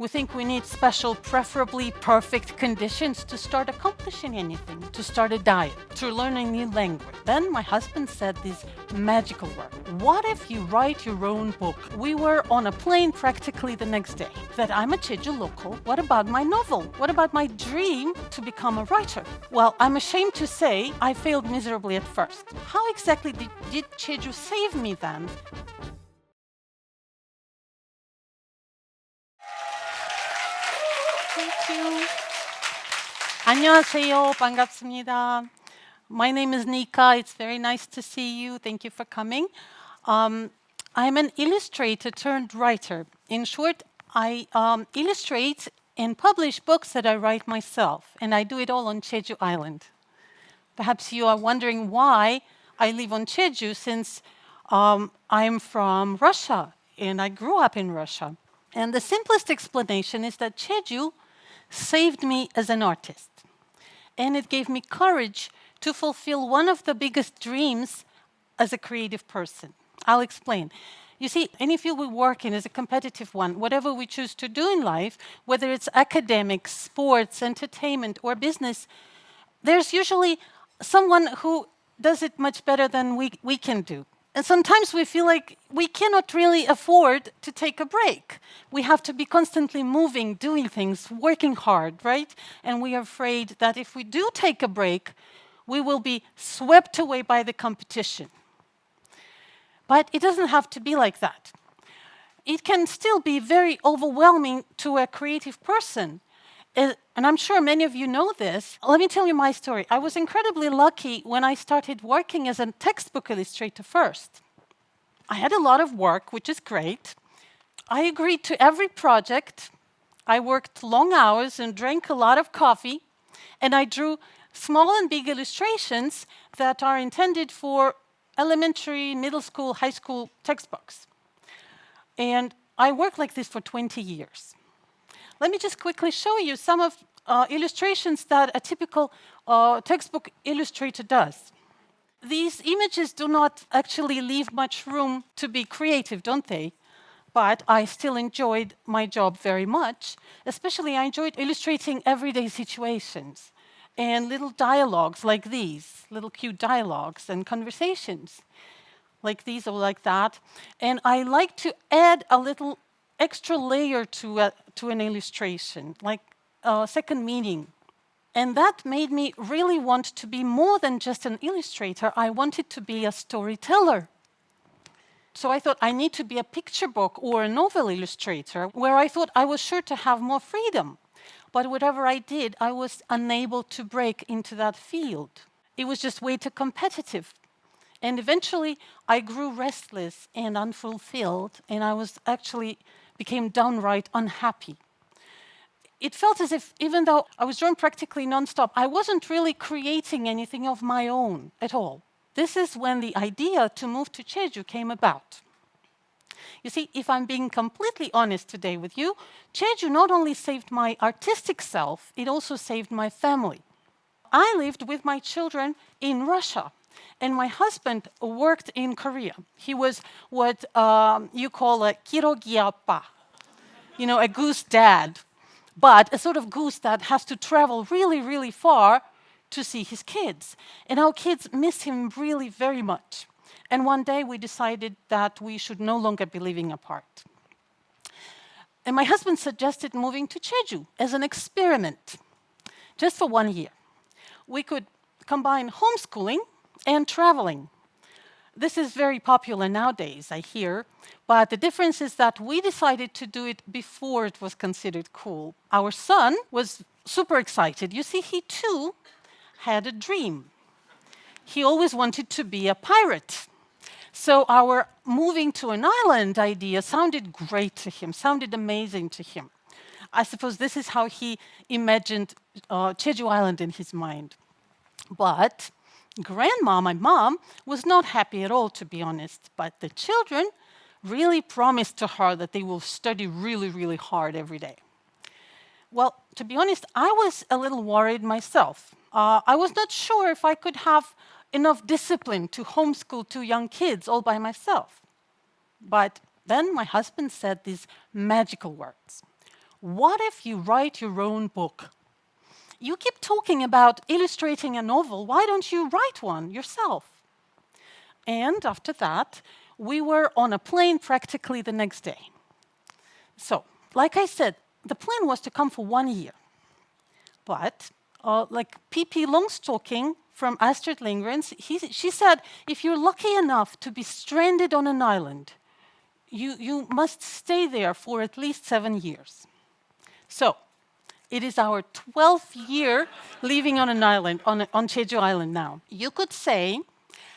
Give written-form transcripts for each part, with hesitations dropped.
We think we need special, preferably perfect conditions to start accomplishing anything, to start a diet, to learn a new language. Then my husband said this magical word. What if you write your own book? We were on a plane practically the next day. That I'm a Jeju local. What about my novel? What about my dream to become a writer? Well, I'm ashamed to say I failed miserably at first. How exactly did Jeju save me then? Thank you. 안녕하세요. 반갑습니다. My name is Nika. It's very nice to see you. Thank you for coming. I'm an illustrator turned writer. In short, I illustrate and publish books that I write myself, and I do it all on Jeju Island. Perhaps you are wondering why I live on Jeju, since I'm from Russia and I grew up in Russia. And the simplest explanation is that Jeju saved me as an artist. And it gave me courage to fulfill one of the biggest dreams as a creative person. I'll explain. You see, any field we work in is a competitive one. Whatever we choose to do in life, whether it's academics, sports, entertainment, or business, there's usually someone who does it much better than we can do. And sometimes we feel like we cannot really afford to take a break. We have to be constantly moving, doing things, working hard, right? And we are afraid that if we do take a break, we will be swept away by the competition. But it doesn't have to be like that. It can still be very overwhelming to a creative person. And I'm sure many of you know this. Let me tell you my story. I was incredibly lucky when I started working as a textbook illustrator first. I had a lot of work, which is great. I agreed to every project. I worked long hours and drank a lot of coffee. And I drew small and big illustrations that are intended for elementary, middle school, high school textbooks. And I worked like this for 20 years. Let me just quickly show you some of illustrations that a typical textbook illustrator does. These images do not actually leave much room to be creative, don't they? But I still enjoyed my job very much. Especially, I enjoyed illustrating everyday situations and little dialogues like these, little cute dialogues and conversations like these or like that. And I like to add a little extra layer to an illustration, like a second meaning. And that made me really want to be more than just an illustrator. I wanted to be a storyteller. So I thought I need to be a picture book or a novel illustrator, where I thought I was sure to have more freedom. But whatever I did, I was unable to break into that field. It was just way too competitive. And eventually, I grew restless and unfulfilled, and I was actually became downright unhappy. It felt as if, even though I was drawn practically nonstop, I wasn't really creating anything of my own at all. This is when the idea to move to Jeju came about. You see, if I'm being completely honest today with you, Jeju not only saved my artistic self, it also saved my family. I lived with my children in Russia, and my husband worked in Korea. He was what you call a kirogi appa, a goose dad, but a sort of goose that has to travel really, really far to see his kids. And our kids miss him really very much. And one day we decided that we should no longer be living apart. And my husband suggested moving to Jeju as an experiment, just for 1 year. We could combine homeschooling and traveling. This is very popular nowadays, I hear, but the difference is that we decided to do it before it was considered cool. Our son was super excited. You see, he too had a dream. He always wanted to be a pirate. So our moving to an island idea sounded great to him, sounded amazing to him. I suppose this is how he imagined Jeju Island in his mind. But Grandma, my mom, was not happy at all, to be honest. But the children really promised to her that they will study really, really hard every day. Well, to be honest, I was a little worried myself. I was not sure if I could have enough discipline to homeschool 2 young kids all by myself. But then my husband said these magical words. what if you write your own book? You keep talking about illustrating a novel. Why don't you write one yourself? And after that, we were on a plane practically the next day. So, like I said, the plan was to come for 1 year. But, like P.P. Longstocking from Astrid Lindgren's, she said, if you're lucky enough to be stranded on an island, you must stay there for at least 7 years. So, it is our 12th year living on an island, on Jeju Island now. You could say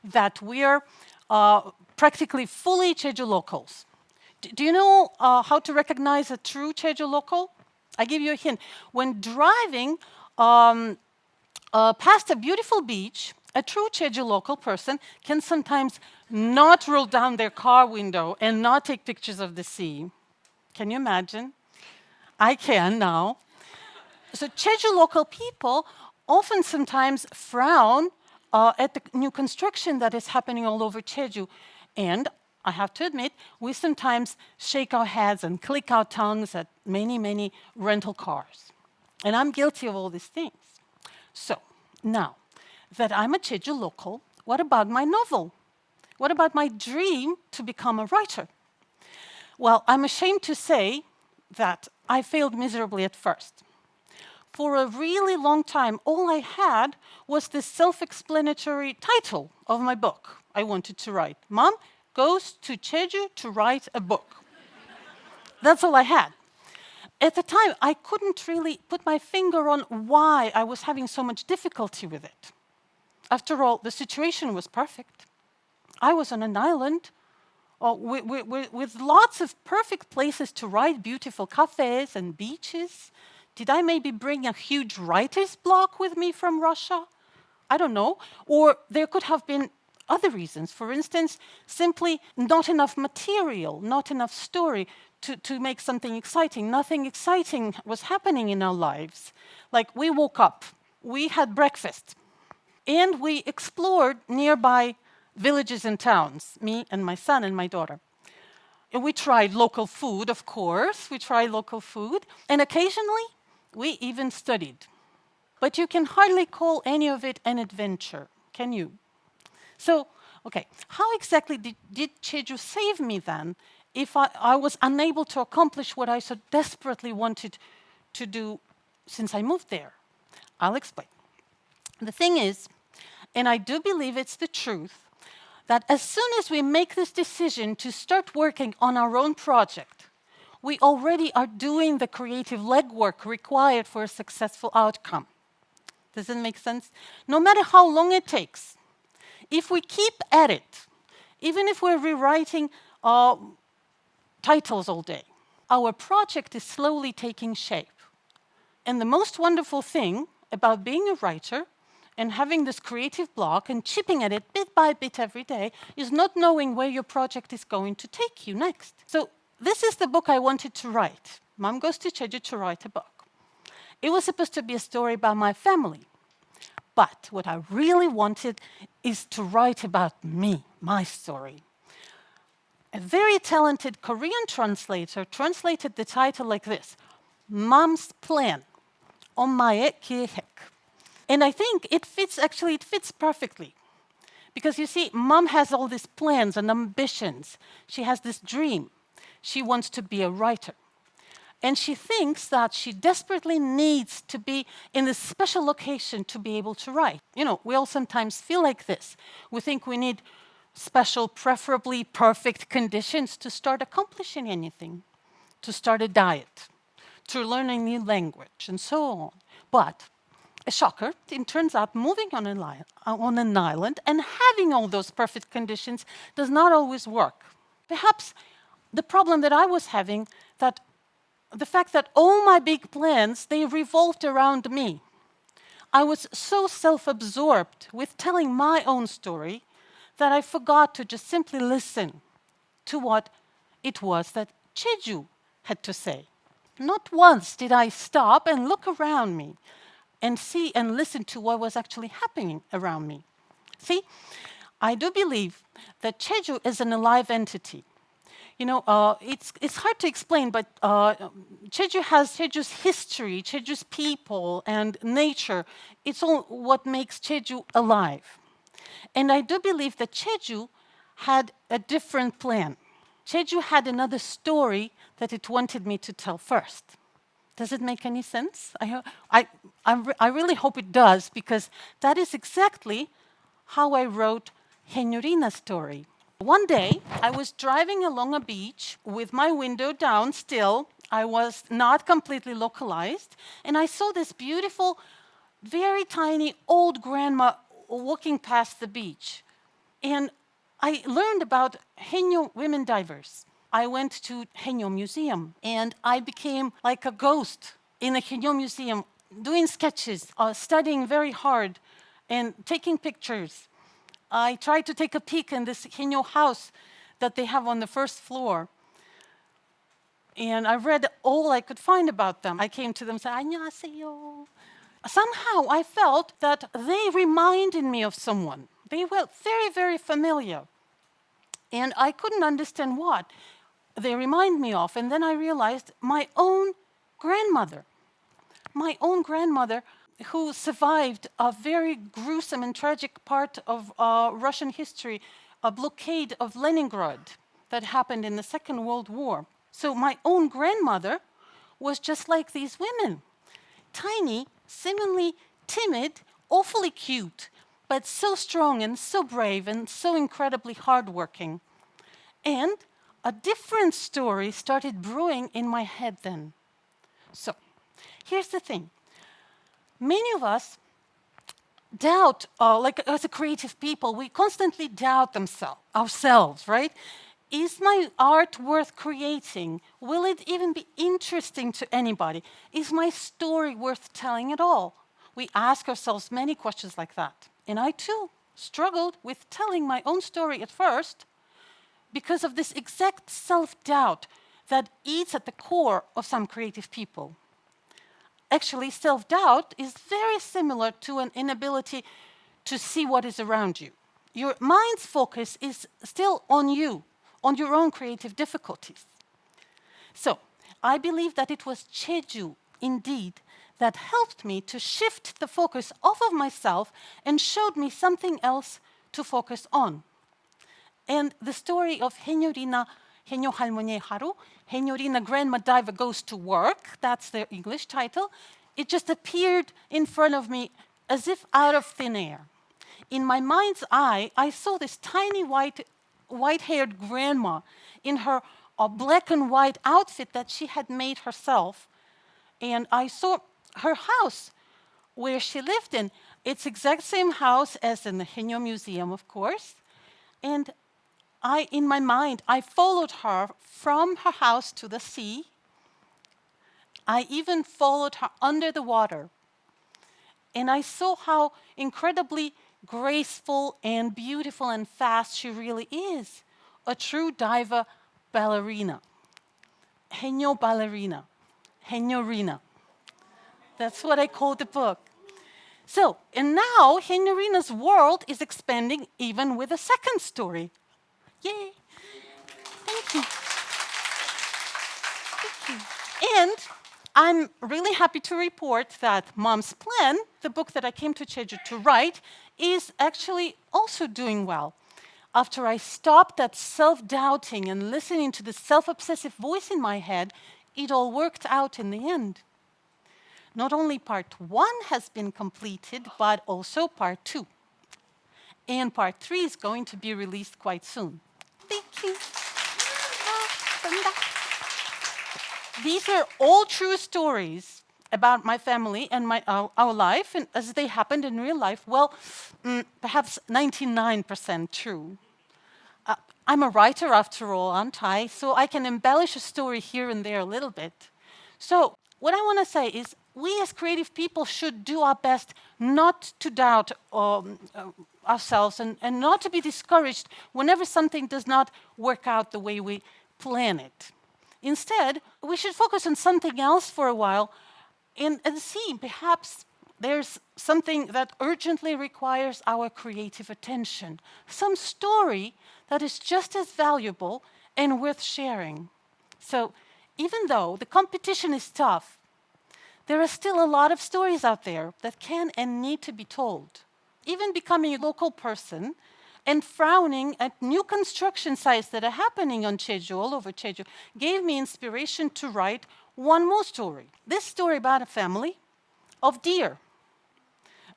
that we are practically fully Jeju locals. Do you know how to recognize a true Jeju local? I give you a hint. When driving past a beautiful beach, a true Jeju local person can sometimes not roll down their car window and not take pictures of the sea. Can you imagine? I can now. So Jeju local people often sometimes frown at the new construction that is happening all over Jeju. And I have to admit, we sometimes shake our heads and click our tongues at many, many rental cars. And I'm guilty of all these things. So now that I'm a Jeju local, what about my novel? What about my dream to become a writer? Well, I'm ashamed to say that I failed miserably at first. For a really long time, all I had was this self-explanatory title of my book I wanted to write. Mom goes to Jeju to write a book. That's all I had. At the time, I couldn't really put my finger on why I was having so much difficulty with it. After all, the situation was perfect. I was on an island with lots of perfect places to write, beautiful cafes and beaches. Did I maybe bring a huge writer's block with me from Russia? I don't know. Or there could have been other reasons. For instance, simply not enough material, not enough story to make something exciting. Nothing exciting was happening in our lives. Like we woke up, we had breakfast, and we explored nearby villages and towns, me and my son and my daughter. And we tried local food, of course. We tried local food. And occasionally, we even studied. But you can hardly call any of it an adventure, can you? So, okay, how exactly did Jeju save me then if I was unable to accomplish what I so desperately wanted to do since I moved there? I'll explain. The thing is, and I do believe it's the truth, that as soon as we make this decision to start working on our own project, we already are doing the creative legwork required for a successful outcome. Does it make sense? No matter how long it takes, if we keep at it, even if we're rewriting titles all day, our project is slowly taking shape. And the most wonderful thing about being a writer and having this creative block and chipping at it bit by bit every day is not knowing where your project is going to take you next. So this is the book I wanted to write. Mom goes to Jeju to write a book. It was supposed to be a story about my family. But what I really wanted is to write about me, my story. A very talented Korean translator translated the title like this: Mom's Plan, 엄마의 계획. And I think it fits perfectly. Because you see, Mom has all these plans and ambitions. She has this dream. She wants to be a writer. And she thinks that she desperately needs to be in this special location to be able to write. You know, we all sometimes feel like this. We think we need special, preferably perfect conditions to start accomplishing anything, to start a diet, to learn a new language, and so on. But a shocker, it turns out moving on an island and having all those perfect conditions does not always work. Perhaps the problem that I was having, that the fact that all my big plans, they revolved around me. I was so self-absorbed with telling my own story that I forgot to just simply listen to what it was that Jeju had to say. Not once did I stop and look around me and see and listen to what was actually happening around me. See, I do believe that Jeju is an alive entity. It's hard to explain, but Jeju's history, Jeju's people and nature. It's all what makes Jeju alive. And I do believe that Jeju had a different plan. Jeju had another story that it wanted me to tell first. Does it make any sense? I really hope it does, because that is exactly how I wrote Henyorina's story. One day, I was driving along a beach with my window down still. I was not completely localized, and I saw this beautiful, very tiny old grandma walking past the beach. And I learned about Henyo women divers. I went to Henyo Museum, and I became like a ghost in a Henyo Museum, doing sketches, studying very hard, and taking pictures. I tried to take a peek in this Henyo house that they have on the first floor. And I read all I could find about them. I came to them and said, "안녕하세요." Somehow I felt that they reminded me of someone. They were very, very familiar. And I couldn't understand what they remind me of. And then I realized my own grandmother. My own grandmother, who survived a very gruesome and tragic part of Russian history, a blockade of Leningrad that happened in the Second World War. So my own grandmother was just like these women. Tiny, seemingly timid, awfully cute, but so strong and so brave and so incredibly hardworking. And a different story started brewing in my head then. So, here's the thing. Many of us doubt, like as a creative people, we constantly doubt ourselves, right? Is my art worth creating? Will it even be interesting to anybody? Is my story worth telling at all? We ask ourselves many questions like that. And I too struggled with telling my own story at first because of this exact self-doubt that eats at the core of some creative people. Actually, self-doubt is very similar to an inability to see what is around you. Your mind's focus is still on you, on your own creative difficulties. So, I believe that it was Jeju, indeed, that helped me to shift the focus off of myself and showed me something else to focus on. And the story of Henyorina, Henyo 할머니의 하루, Henyorina Grandma Diver Goes to Work, that's the English title, it just appeared in front of me as if out of thin air. In my mind's eye, I saw this tiny white-haired grandma in her black and white outfit that she had made herself. And I saw her house where she lived in. It's the exact same house as in the Henyo Museum, of course. And in my mind, I followed her from her house to the sea. I even followed her under the water. And I saw how incredibly graceful and beautiful and fast she really is. A true diver ballerina. Henyo ballerina. Henyorina. That's what I call the book. So, and now Henyorina's world is expanding even with a second story. Yay! Thank you. Thank you. And I'm really happy to report that Mom's Plan, the book that I came to Jeju to write, is actually also doing well. After I stopped that self-doubting and listening to the self-obsessive voice in my head, it all worked out in the end. Not only part 1 has been completed, but also part 2. And part 3 is going to be released quite soon. Thank you. These are all true stories about my family and our life, and as they happened in real life. Well, perhaps 99% true. I'm a writer after all, aren't I? So I can embellish a story here and there a little bit. So what I want to say is we as creative people should do our best not to doubt ourselves and not to be discouraged whenever something does not work out the way we plan it. Instead, we should focus on something else for a while and see perhaps there's something that urgently requires our creative attention, some story that is just as valuable and worth sharing. So even though the competition is tough, there are still a lot of stories out there that can and need to be told. Even becoming a local person and frowning at new construction sites that are happening on Jeju, all over Jeju, gave me inspiration to write one more story. This story about a family of deer.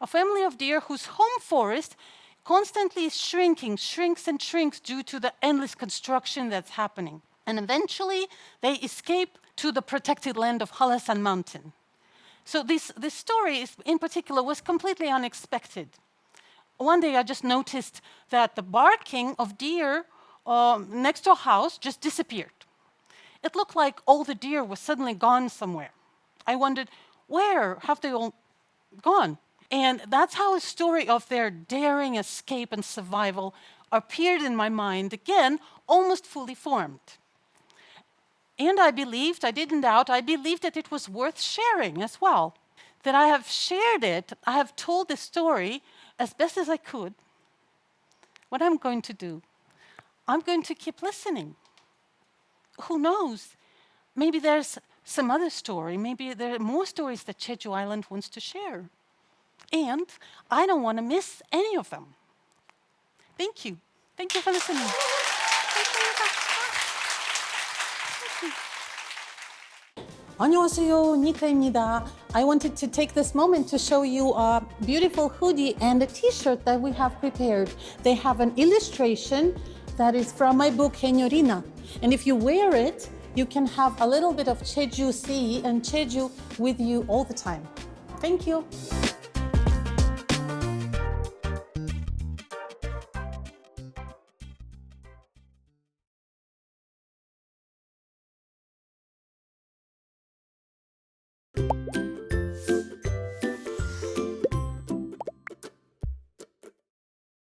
A family of deer whose home forest constantly is shrinks and shrinks due to the endless construction that's happening. And eventually, they escape to the protected land of Halasan Mountain. So this story in particular was completely unexpected. One day I just noticed that the barking of deer next to a house just disappeared. It looked like all the deer were suddenly gone somewhere. I wondered, where have they all gone? And that's how a story of their daring escape and survival appeared in my mind, again, almost fully formed. And I didn't doubt, I believed that it was worth sharing as well. That I have shared it, I have told the story as best as I could. What I'm going to do, I'm going to keep listening. Who knows? Maybe there's some other story. Maybe there are more stories that Jeju Island wants to share. And I don't want to miss any of them. Thank you. Thank you for listening. 안녕하세요, 니카입니다. I wanted to take this moment to show you a beautiful hoodie and a t-shirt that we have prepared. They have an illustration that is from my book, Henyorina. And if you wear it, you can have a little bit of Jeju Sea and Jeju with you all the time. Thank you.